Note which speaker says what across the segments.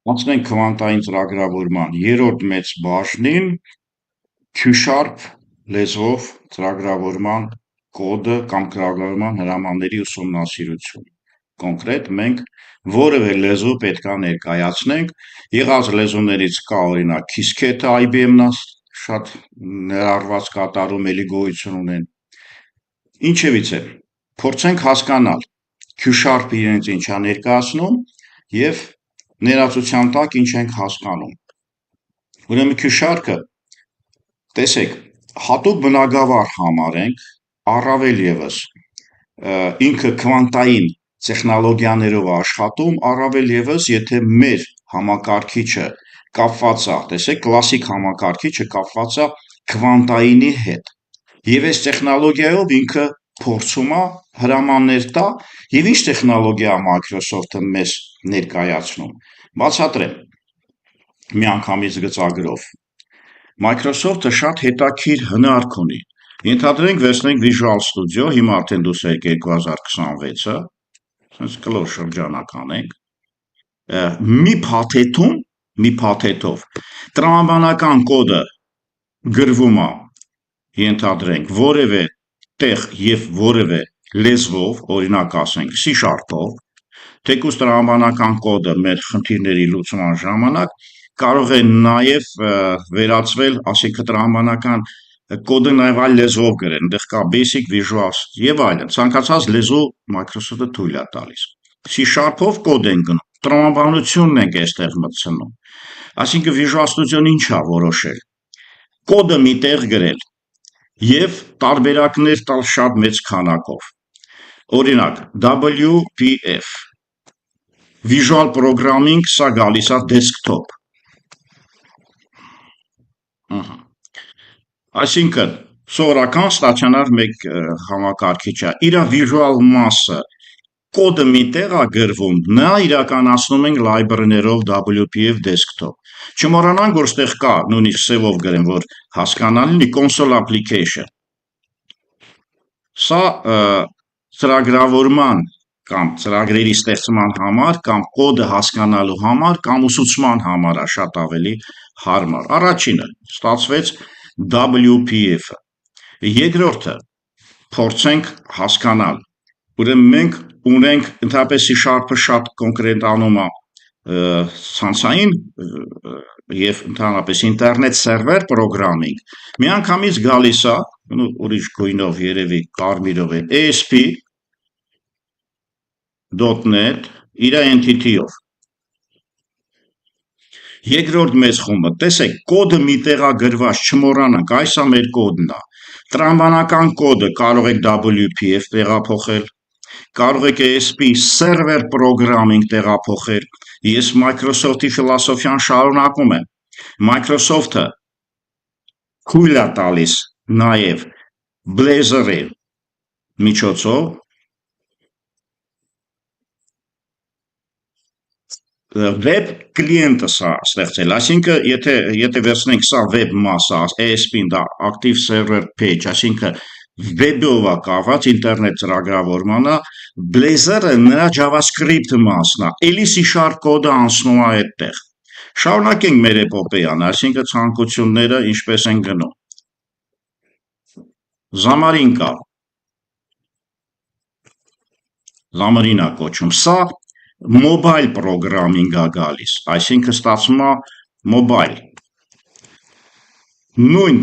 Speaker 1: Անցնենք քվանտային ծրագրավորման երրորդ մեծ բաժնին Q-Sharp լեզվով ծրագրավորման կոդը կամ ծրագրավորման հրամանների ուսումնասիրություն։ Կոնկրետ մենք որևէ լեզու պետք է ներկայացնենք, եղած լեզուներից կա օրինակ Qiskit-ը IBM-ն շատ ներառված կատարում էլի գոյություն ունեն։ Ինչևիցե, փորձենք հասկանալ Q-Sharp-ը իրենց ինչ է ներկայացնում եւ ներածության տակ ինչ ենք հասկանում։ Ուրեմն Q-Sharp-ը տեսեք, հատուկ բնագավառ համարենք, առավել եւս ինքը քվանտային տեխնոլոգիաներով աշխատում, առավել եւս եթե մեր համակարգիչը կապված է, տեսեք, կլասիկ համակարգիչը կապված է քվանտայինի հետ։ Եվ այս տեխնոլոգիայով ինքը փորձում է հրամաններ տա, եւ ինչ տեխնոլոգիա է Microsoft-ը մեզ ներկայացնում։ Բացատրեմ միանգամից գծագրով։ Microsoft-ը շատ հետաքրքիր հնարք ունի։ Ենթադրենք վերցնենք Visual Studio, հիմա արդեն դուրս է 2026-ը, ասես կլոր շրջանակ անենք։ Մի փաթեթով տրամաբանական կոդը գրվում է, ենթադրենք որևէ տեղ եւ որևէ լեզվով, օրինակ ասենք C#-ով, թեկուզ տրամաբանական կոդը մեր խնդիրների լուծման ժամանակ կարող է նաև վերածվել, ասենք տրամաբանական կոդը նաև այլ լեզվով գրել, այնտեղ կա basic, visual եւ այլն, ցանկացած լեզու Microsoft-ը թույլ է տալիս։ C#-ով կոդ են գնում, տրամաբանությունն ենք այստեղ մտցնում։ Այսինքն Visual Studio-ն ինչ է որոշել։ Կոդը մի տեղ գրել եւ տարբերակներ տալ շատ մեծ քանակով։ Օրինակ WPF Visual Programming, սա գալիս է desktop։ Այսինքն սովորական ստացիոնար մեկ համակարգիչը իր visual մասը կոդը մի տեղ է գրվում, նա իրականացնում ենք library-ներով WPF desktop։ Չմոռանանք, որ ստեղ կա նույնիսկ սևով գրեմ, որ հասկանալի console application։ Սա ծրագրավորման կամ ծրագրերի ստեղծման համար կամ կոդը հասկանալու համար կամ ուսուցման համար է շատ ավելի հարմար։ Առաջինը ստացվեց WPF-ը։ Երկրորդը փորձենք հասկանալ։ Ուրեմն մենք ունենք ընդհանրապես C# շատ կոնկրետանում է ցանցային եւ ընդհանրապես ինտերնետ սերվեր պրոգրամինգ։ Միանգամից գալիս է, ուրիշ գույնով երևի կարմիրով է ASP.NET իր entity-ով։ Երկրորդ մեծ խումբը, տեսեք, կոդը մի տեղ է գրված, չմոռանանք, այս է մեր կոդն է։ Տրամաբանական կոդը կարող եք WPF տեղափոխել, կարող եք ASP server programming տեղափոխել։ Ես Microsoft-ի ֆիլոսոֆիան շարունակում եմ։ Microsoft-ը թույլ է տալիս նաև Blazor-ի միջոցով web կլիենտը սա ստեղծել, այսինքն եթե վերցնենք սա web մասը, ASP-ն դա active server page, այսինքն web-ով է կապված ինտերնետ ծրագրավորմանը, Blazor-ը նրա JavaScript մասն է, էլի C# կոդը անցնում է այդտեղ։ Շարունակենք մեր էպոպեան, այսինքն ցանկությունները ինչպես են գնում։ Xamarin կա։ Xamarin է կոչվում, սա mobile programming է գալիս, այսինքն ստացվում է mobile։ Նույն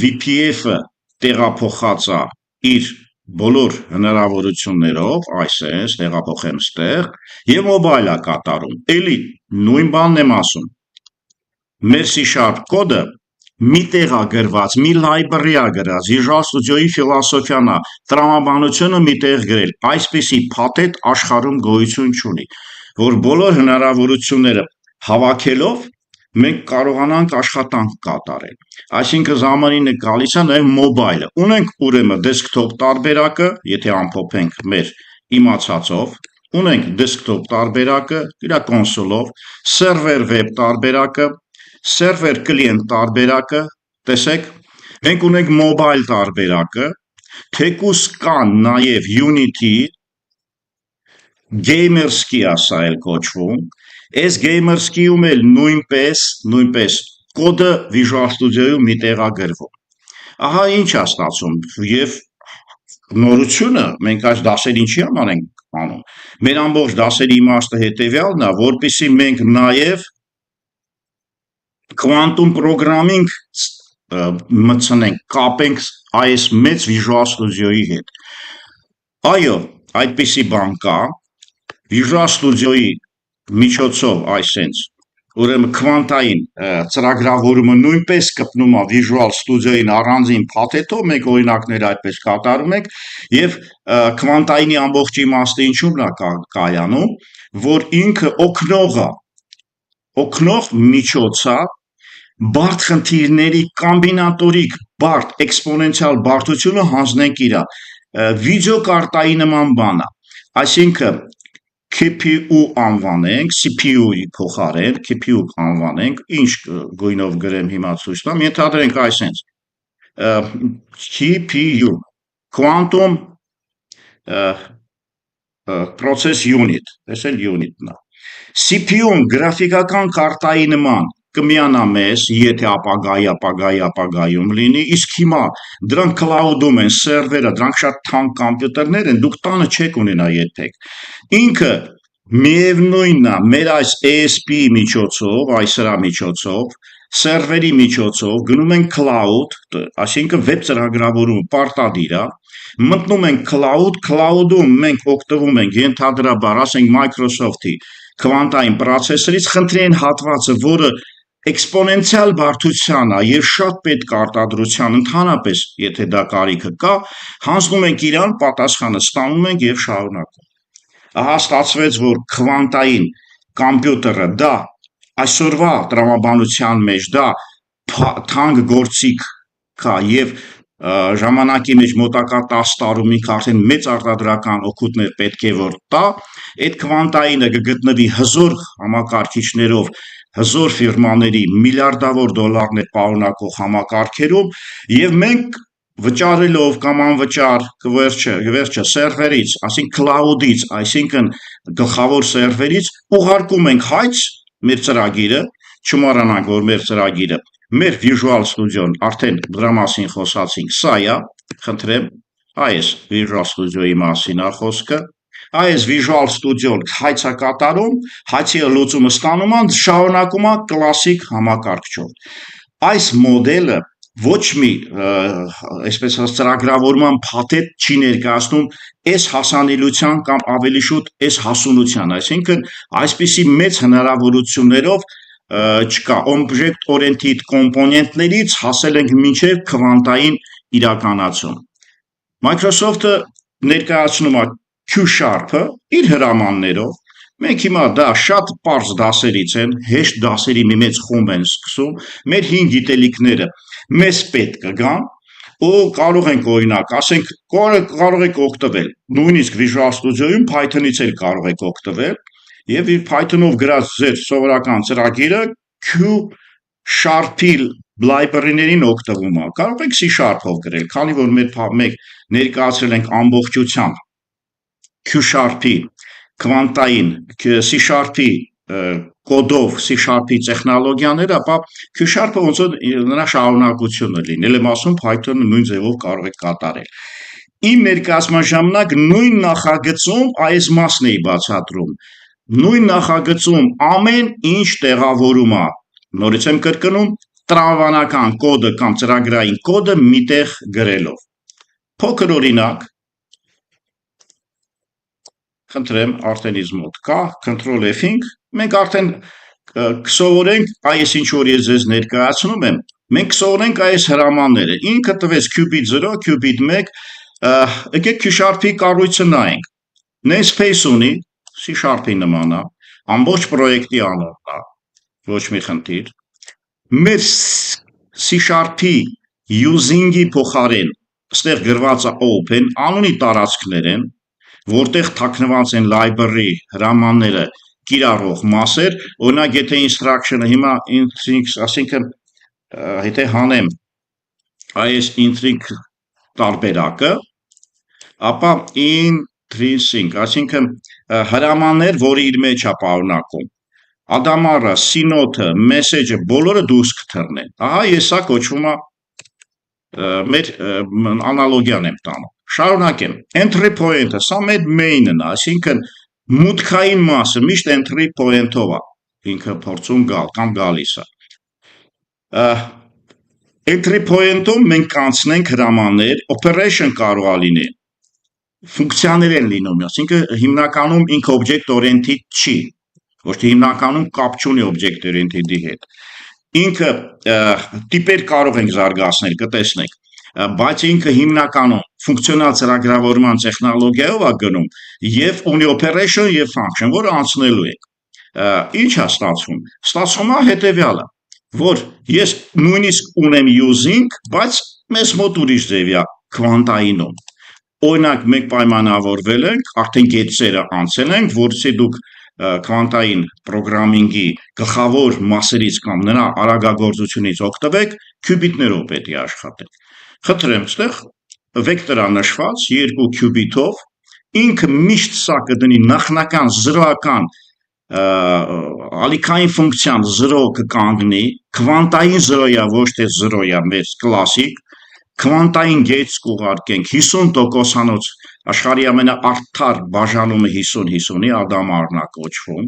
Speaker 1: VPF-ը տեղափոխած է իր բոլոր հնարավորություններով, այսպես տեղափոխեմ ստեղ, եւ mobile է կատարում։ Էլի նույն բանն եմ ասում։ Մեր C# կոդը մի տեղ է գրված, մի library է գրած, Visual Studio-ի ֆիլոսոֆիան է, տրամաբանությունը մի տեղ գրել, այսպիսի փաթեթ աշխարհում գոյություն չունի, որ բոլոր հնարավորությունները հավաքելով մենք կարողանանք աշխատանք կատարել։ Այսինքն Xamarin-ը գալիս է նաև mobile-ը։ Ունենք ուրեմն desktop տարբերակը, եթե ամփոփենք մեր իմացածով, ունենք desktop տարբերակը, իր կոնսոլով, server web տարբերակը, server client տարբերակը, տեսեք, մենք ունենք mobile տարբերակը, թեկուզ կան նաև Unity gamer-ski ասա էլ կոչվում, այս gamer-ski-ում էլ նույնպես կոդը Visual Studio-ում մի տեղ է գրվում։ Ահա ինչ է ստացվում եւ նորությունը մենք այս դասերին չի համար ենք անում։ Մեր ամբողջ դասերի իմաստը հետեւյալն է, որպեսզի մենք նաեւ quantum programming մտցնենք, կապենք այս մեծ Visual Studio-ի հետ։ Այո, այդպիսի բան կա, Visual Studio-ի միջոցով այսենց, ուրեմն քվանտային ծրագրավորումը նույնպես կպնում է Visual Studio-ին առանձին փաթեթով, մենք օրինակներ այդպես կատարում ենք եւ քվանտայինի ամբողջ իմաստը ինչու՞մն է կայանում, որ ինքը օգնող միջոց է բարդ խնդիրների կոմբինատորիկ բարդ էքսպոնենցիալ բարդությունը հանձնենք իրա վիդեոկարտայի նման բան է, այսինքն CPU անվանենք, CPU-ի փոխարեն CPU անվանենք, ինչ գույնով գրեմ հիմա ցույց տամ, ենթադրենք այսենց CPU Quantum Process Unit, այս էլ unit-ն է։ CPU-ն գրաֆիկական կարտայի նման կմիանա մեզ, եթե ապագայում լինի, իսկ հիմա դրանք cloud-ում են, սերվերը, դրանք շատ թանկ կոմպյուտերներ են, դուք տանը չեք ունենա երբեք։ Ինքը միևնույնն է, մեր այս ASP-ի միջոցով, այս սրա միջոցով, սերվերի միջոցով գնում են cloud, այսինքն վեբ ծրագրավորումը պարտադիր է, մտնում ենք cloud-ում մենք օգտվում ենք ենթադրաբար, ասենք Microsoft-ի քվանտային պրոցեսորից, խնդրի այն հատվածը, որը էքսպոնենցիալ բարդության է եւ շատ պետք արտադրության ընդհանրապես, եթե դա կարիքը կա, հանձնում ենք իրան, պատասխանը ստանում ենք եւ շարունակում։ Ահա ստացվեց, որ քվանտային կոմպյուտերը դա այսօրվա տրամաբանության մեջ դա թանկ գործիք կա եւ ժամանակի մեջ մոտակա 10 տարում ինքը արդեն մեծ արտադրական օգուտներ պետք է որ տա, այդ քվանտայինը կգտնվի հզոր համակարգիչներով, հզոր ֆիրմաների միլիարդավոր դոլարներ պարունակող համակարգերում եւ մենք վճարելով կամ անվճար վերջը սերվերից, այսինքն cloud-ից, այսինքն գլխավոր սերվերից ուղարկում ենք հայց մեր ծրագիրը, չմոռանանք որ մեր ծրագիրը մեր Visual Studio-ն արդեն դրա մասին խոսացինք, սա է, խնդրեմ, այս Visual Studio-ի մասին է խոսքը, այս Visual Studio-ն հայց է կատարում, հայցի լուծումը ստանում է, շարունակում է կլասիկ համակարգչով։ Այս մոդելը ոչ մի այսպես ծրագրավորման փաթեթ չի ներկայացնում այս հասանելիության կամ ավելի շուտ այս հասունության, այսինքն այսպիսի մեծ հնարավորություններով չկա object-oriented կոմպոնենտներից հասել ենք մինչև քվանտային իրականացում։ Microsoft-ը ներկայացնում է Q-Sharp-ը իր հրամաններով, մենք հիմա դա շատ պարզ դասերից են, հեշտ դասերի մի մեծ խումբ են սկսում, մեր 5 գիտելիքները մեզ պետք կգան, ու կարող ենք օրինակ, ասենք, կարող եք օգտվել, նույնիսկ Visual Studio-ում Python-ից էլ կարող եք օգտվել, եւ Python-ով գրած ձեր սովորական ծրագիրը Q-Sharp-ի library-ներին օգտվում է։ Կարող եք C#-ով գրել, քանի որ մենք ներկայացրել ենք ամբողջությամբ Q-Sharp-ի քվանտային C#-ի կոդով C#-ի տեխնոլոգիաները, ապա Q-Sharp-ը ոնց որ նրա շարունակությունը լինել եմ ասում Python-ը նույն ձևով կարող եք կատարել։ Իմ ներկայացման ժամանակ նույն նախագծում այս մասն էի բացատրում։ Նույն նախագծում ամեն ինչ տեղավորում է, նորից եմ կրկնում, տրամաբանական կոդը կամ ծրագրային կոդը միտեղ գրելով։ Փոքր օրինակ, խնդրեմ, արդեն ինձ մոտ կա, Ctrl F-ինք, մենք արդեն կսովորենք, այս ինչ որ ես ձեզ ներկայացնում եմ, մենք կսովորենք այս հրամանները, ինքը տվեց qubit 0, qubit 1, եկեք Q-Sharp-ի կառույցը նայենք, namespace ունի, C#-ի նման է, ամբողջ պրոյեկտի անունն է, ոչ մի խնդիր, մեր C#-ի using-ի փոխարեն, ստեղ գրված է open, անունի տարածքներ են, որտեղ թաքնված են library հրամանները կիրառող մասեր, օրինակ եթե instruction-ը հիմա intrinsic, ասինքն եթե հանեմ այս intrinsic տարբերակը, ապա intrinsic, այսինքն հրամաններ, որը իր մեջ է պարունակում։ Ադամարը, սինոթը, մեսեջը բոլորը դուրս կթռնեն։ Ահա ես սա կոչվում է մեր անալոգիան եմ տանում։ Շարունակեմ։ Entry point-ը, սա մեր main-ն է, այսինքն մուտքային մասը միշտ entry point-ով է ինքը փորձում գալ կամ գալիս է։ Entry point-ում մենք կանցնենք հրամաններ, operation կարող է լինել, ֆունկցիաներ են լինում, այսինքն հիմնականում ինքը object oriented չի, ոչ թե հիմնականում կապ չունի object oriented-ի հետ։ Ինքը տիպեր կարող ենք զարգացնել, կտեսնենք, բայց ինքը հիմնականում ֆունկցիոնալ ծրագրավորման տեխնոլոգիայով է գնում եւ ունի operation եւ function, որը անցնելու է։ Ինչ է ստացվում։ Ստացվում է հետեւյալը, որ ես նույնիսկ ունեմ using, բայց մեզ մոտ ուրիշ ձևի է քվանտայինում։ Օրինակ մենք պայմանավորվել ենք, արդեն գեթսերը անցել ենք, որովհետեւ դուք քվանտային պրոգրամինգի գլխավոր մասերից կամ նրա արագագործությունից օգտվեք, քյուբիտներով պետք է աշխատեք։ Խնդրեմ, այստեղ վեկտորա նշված 2 քյուբիտով, ինքը միշտ սա կդնի նախնական զրոական ալիքային ֆունկցիան 0 կկանգնի, քվանտային 0-յա, ոչ թե 0-յա, մեր կլասիկ, քվանտային գեйтս կուղարկենք 50%-անոց աշխարհի ամենաարդար բաժանումը 50-50-ի Ադամարն է կոչվում։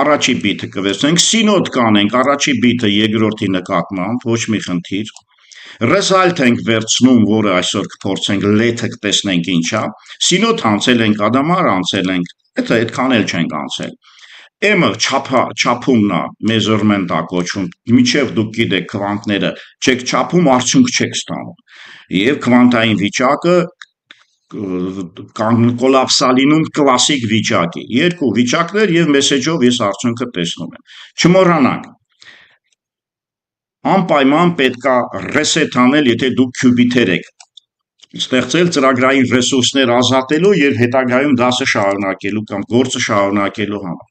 Speaker 1: Առաջի բիթը կվերցնենք, սինոդ կանենք, առաջի բիթը երկրորդի նկատմամբ, ոչ մի խնդիր։ Result ենք վերցնում, որը այսօր կփորձենք let-ը կտեսնենք ինչ է։ Սինոդ անցել ենք, Ադամար անցել ենք, դա այդքան էլ չենք անցել։ M-ը չափումն է, measurement է կոչվում, մինչև դուք գիտեք քվանտները չեք չափում, արդյունք չեք ստանում։ Եվ քվանտային վիճակը կոլապսալինում կլասիկ վիճակի։ Երկու վիճակներ եւ մեսեջով ես արդյունքը տեսնում եմ։ Չմոռանանք։ Անպայման պետքա reset անել, եթե դուք քյուբիտեր եք ստեղծել ծրագրային ռեսուրսներ ազատելու եւ հետագայում դասը շարունակելու կամ գործը շարունակելու համար։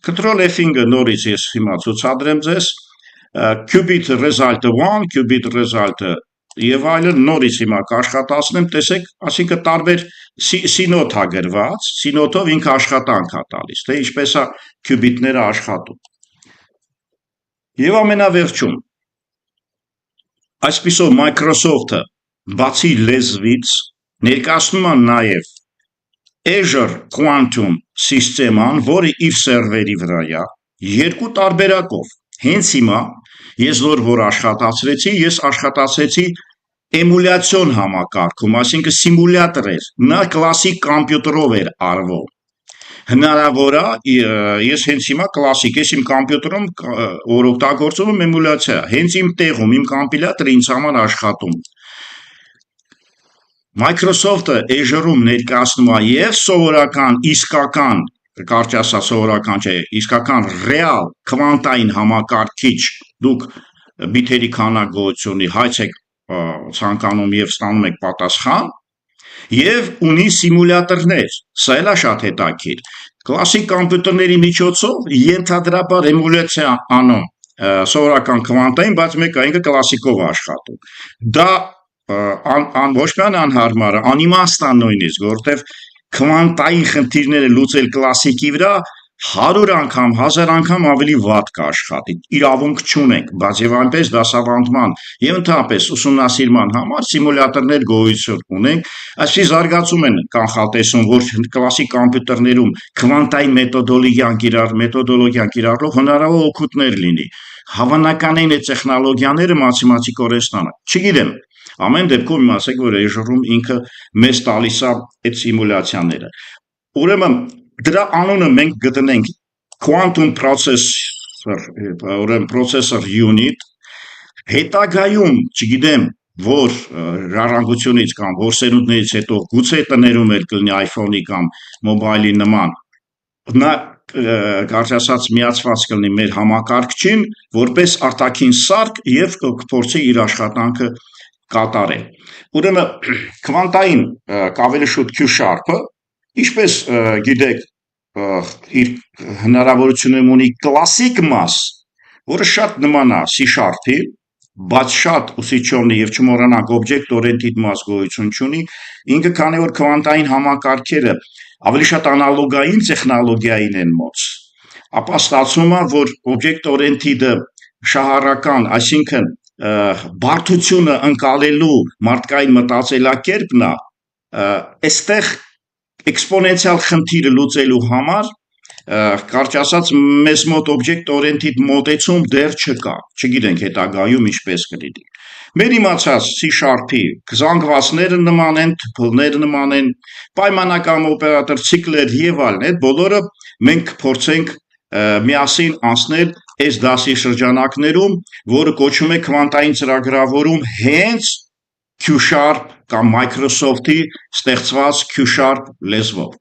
Speaker 1: Control F-ը նորից ես հիմա ցուցադրեմ ձեզ, qubit result-ը 1, qubit result-ը եւ այլն նորից հիմա կաշխատացնեմ, տեսեք, այսինքն տարբեր սինոթ է գրված, սինոթով ինքը աշխատանք է տալիս, թե ինչպես է qubit-ները աշխատում։ Եվ ամենավերջում, այսպիսով Microsoft-ը բացի լեզվից ներկայացնում է նաեւ Azure Quantum System-ան, որը իր սերվերի վրա է, երկու տարբերակով։ Հենց հիմա ես որ աշխատացրեցի, ես աշխատացրեցի էմուլյացիոն համակարգում, այսինքն սիմուլյատոր էր, նա կլասիկ կոմպյուտերով էր արվում։ Հնարավոր է, ես հենց հիմա կլասիկ, ես իմ կոմպյուտերում որ օգտագործում եմ էմուլյացիա, հենց իմ տեղում, իմ կոմպիլյատորը ինձ համար աշխատում։ Microsoft-ը Azure-ում ներկայացնում է եւ սովորական, իսկական, կարճ ասած սովորական չէ, իսկական ռեալ քվանտային համակարգիչ, դուք բիթերի քանակությունի հայց եք ցանկանում եւ ստանում եք պատասխան, եւ ունի սիմուլյատորներ, սա էլ է շատ հետաքրքիր։ Կլասիկ կոմպյուտերների միջոցով ենթադրաբար էմուլյացիա անում սովորական քվանտային, բայց մեկ այնքը կլասիկով աշխատում։ Դա ոչ միայն անհարմար է, անիմաստ է նույնիսկ, որովհետև քվանտային խնդիրները լուծել կլասիկի վրա 100 անգամ, 1000 անգամ ավելի վատ կաշխատի, իրավունք չունենք, բայց եւ այնպես դասավանդման եւ ընդհանրապես ուսումնասիրման համար սիմուլյատորներ գոյություն ունենք, այսպիսի զարգացում են կանխատեսում, որ կլասիկ կոմպյուտերներում քվանտային մեթոդոլոգիան կիրառելով հնարավոր օգուտներ լինի։ Հավանականին այդ տեխնոլոգիաները մաթեմատիկորեն ստանան։ Չգիտեմ, ամեն դեպքում իմացեք, որ Azure-ում ինքը մեզ տալիս է այդ սիմուլյացիաները։ Ուրեմն դրա անունը մենք գտնենք quantum processor, ուրեմն processor unit, հետագայում, չգիտեմ, որ ժառանգությունից կամ որ սերունդներից հետո գուցե տներում էլ կլինի iPhone-ի կամ մոբայլի նման, նա կարճ ասած միացված կլինի մեր համակարգչին, որպես արտաքին սարք եւ կփորձի իր աշխատանքը կատարել։ Ուրեմն քվանտային ավելի շուտ Q-sharp-ը, ինչպես գիտեք, իր հնարավորությունում ունի կլասիկ մաս, որը շատ նման է C#-ի, բայց շատ ուսուցիչովն եւ չմոռանանք object oriented մաս գոյություն ունի, ինքը քանի որ քվանտային համակարգերը ավելի շատ անալոգային տեխնոլոգիային են մոց, ապա ստացվում է, որ object-oriented-ը շահառական, այսինքն բարդությունը ընկալելու մարդկային մտածելակերպն է, այստեղ էքսպոնենցիալ խնդիրը լուծելու համար կարճ ասած մեզ մոտ object-oriented մոտեցում դեռ չկա, չգիտենք հետագայում ինչպես կլինի։ Մեր իմացած C#-ի զանգվածները նման են, թփլները նման են, պայմանական օպերատոր ցիկլեր եւ այլն, այդ բոլորը մենք փորձենք միասին անցնել այս դասի շրջանակներում, որը կոչվում է քվանտային ծրագրավորում հենց Q# կամ Microsoft-ի ստեղծված Q# լեզվով։